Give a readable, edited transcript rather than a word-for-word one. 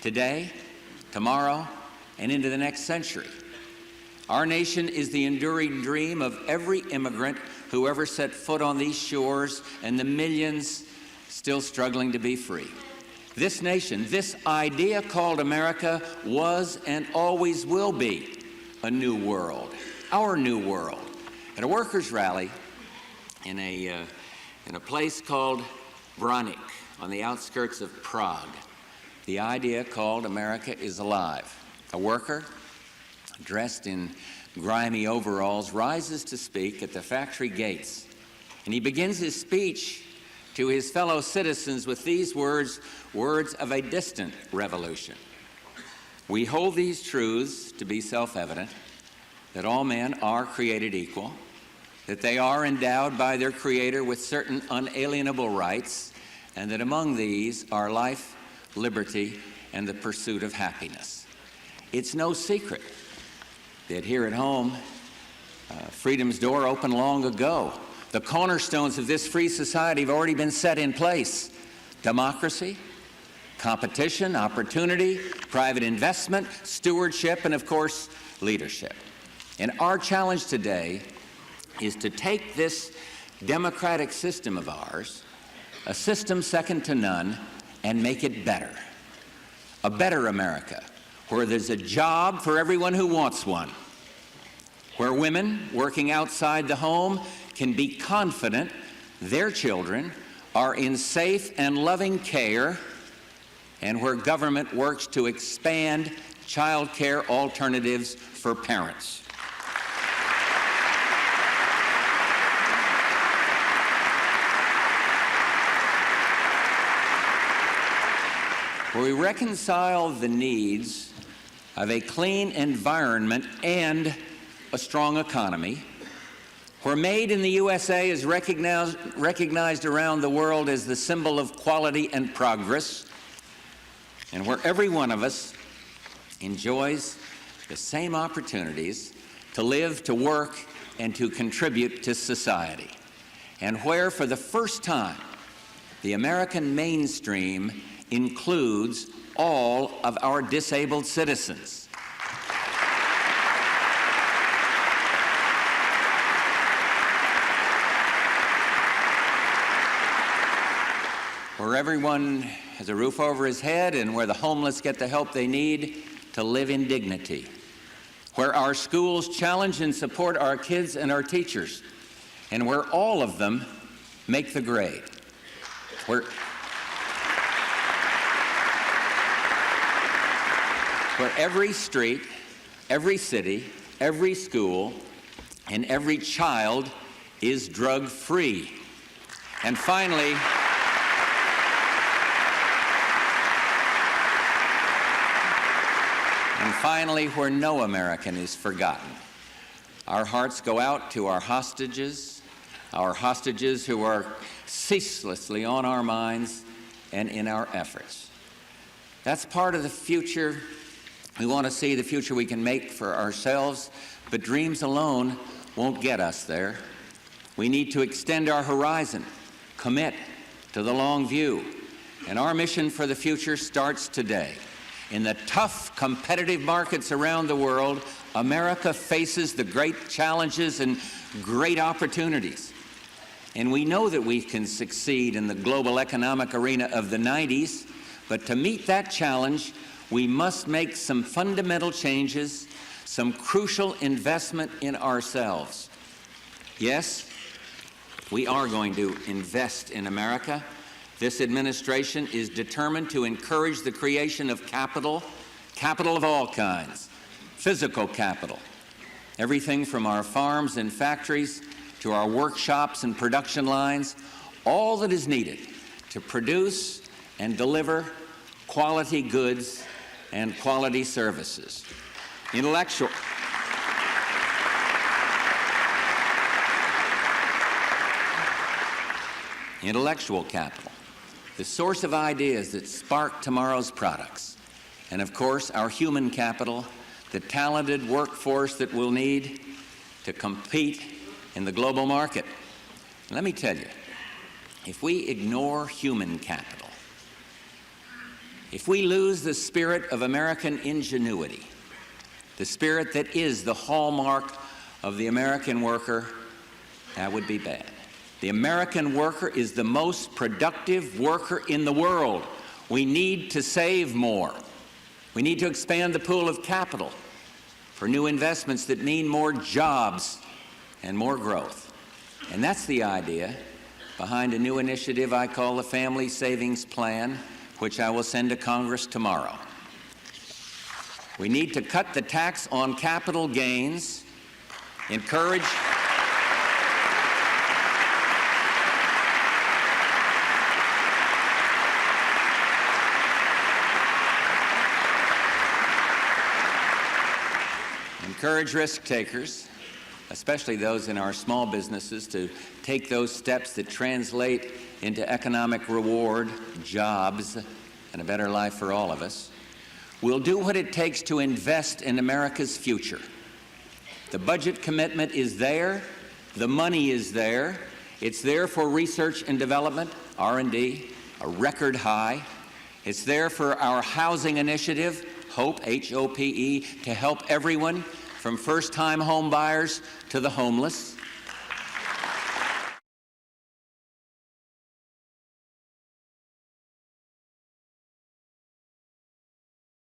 today, tomorrow, and into the next century. Our nation is the enduring dream of every immigrant who ever set foot on these shores and the millions still struggling to be free. This nation, this idea called America, was and always will be a new world, our new world. At a workers' rally in a place called Branik on the outskirts of Prague, the idea called America is alive. A worker dressed in grimy overalls rises to speak at the factory gates, and he begins his speech to his fellow citizens with these words of a distant revolution. We hold these truths to be self-evident, that all men are created equal, that they are endowed by their Creator with certain unalienable rights, and that among these are life, liberty, and the pursuit of happiness. It's no secret that here at home, freedom's door opened long ago. The cornerstones of this free society have already been set in place. Democracy, competition, opportunity, private investment, stewardship, and of course, leadership. And our challenge today is to take this democratic system of ours, a system second to none, and make it better. A better America, where there's a job for everyone who wants one, where women working outside the home can be confident their children are in safe and loving care, and where government works to expand child care alternatives for parents. Where we reconcile the needs of a clean environment and a strong economy, where made in the USA is recognized around the world as the symbol of quality and progress, and where every one of us enjoys the same opportunities to live, to work, and to contribute to society, and where for the first time the American mainstream includes all of our disabled citizens. Where everyone has a roof over his head and where the homeless get the help they need to live in dignity. Where our schools challenge and support our kids and our teachers, and where all of them make the grade. Where every street, every city, every school, and every child is drug-free. And finally, where no American is forgotten. Our hearts go out to our hostages who are ceaselessly on our minds and in our efforts. That's part of the future we want to see, the future we can make for ourselves, but dreams alone won't get us there. We need to extend our horizon, commit to the long view, and our mission for the future starts today. In the tough, competitive markets around the world, America faces the great challenges and great opportunities. And we know that we can succeed in the global economic arena of the 90s, but to meet that challenge, we must make some fundamental changes, some crucial investment in ourselves. Yes, we are going to invest in America. This administration is determined to encourage the creation of capital of all kinds, physical capital, everything from our farms and factories to our workshops and production lines, all that is needed to produce and deliver quality goods and quality services. Intellectual capital, the source of ideas that spark tomorrow's products. And of course, our human capital, the talented workforce that we'll need to compete in the global market. And let me tell you, if we ignore human capital, If we lose the spirit of American ingenuity, the spirit that is the hallmark of the American worker, that would be bad. The American worker is the most productive worker in the world. We need to save more. We need to expand the pool of capital for new investments that mean more jobs and more growth. And that's the idea behind a new initiative I call the Family Savings Plan, which I will send to Congress tomorrow. We need to cut the tax on capital gains, encourage risk takers, especially those in our small businesses, to take those steps that translate into economic reward, jobs, and a better life for all of us. We'll do what it takes to invest in America's future. The budget commitment is there. The money is there. It's there for research and development, R&D, a record high. It's there for our housing initiative, HOPE, H-O-P-E, to help everyone from first-time home buyers to the homeless.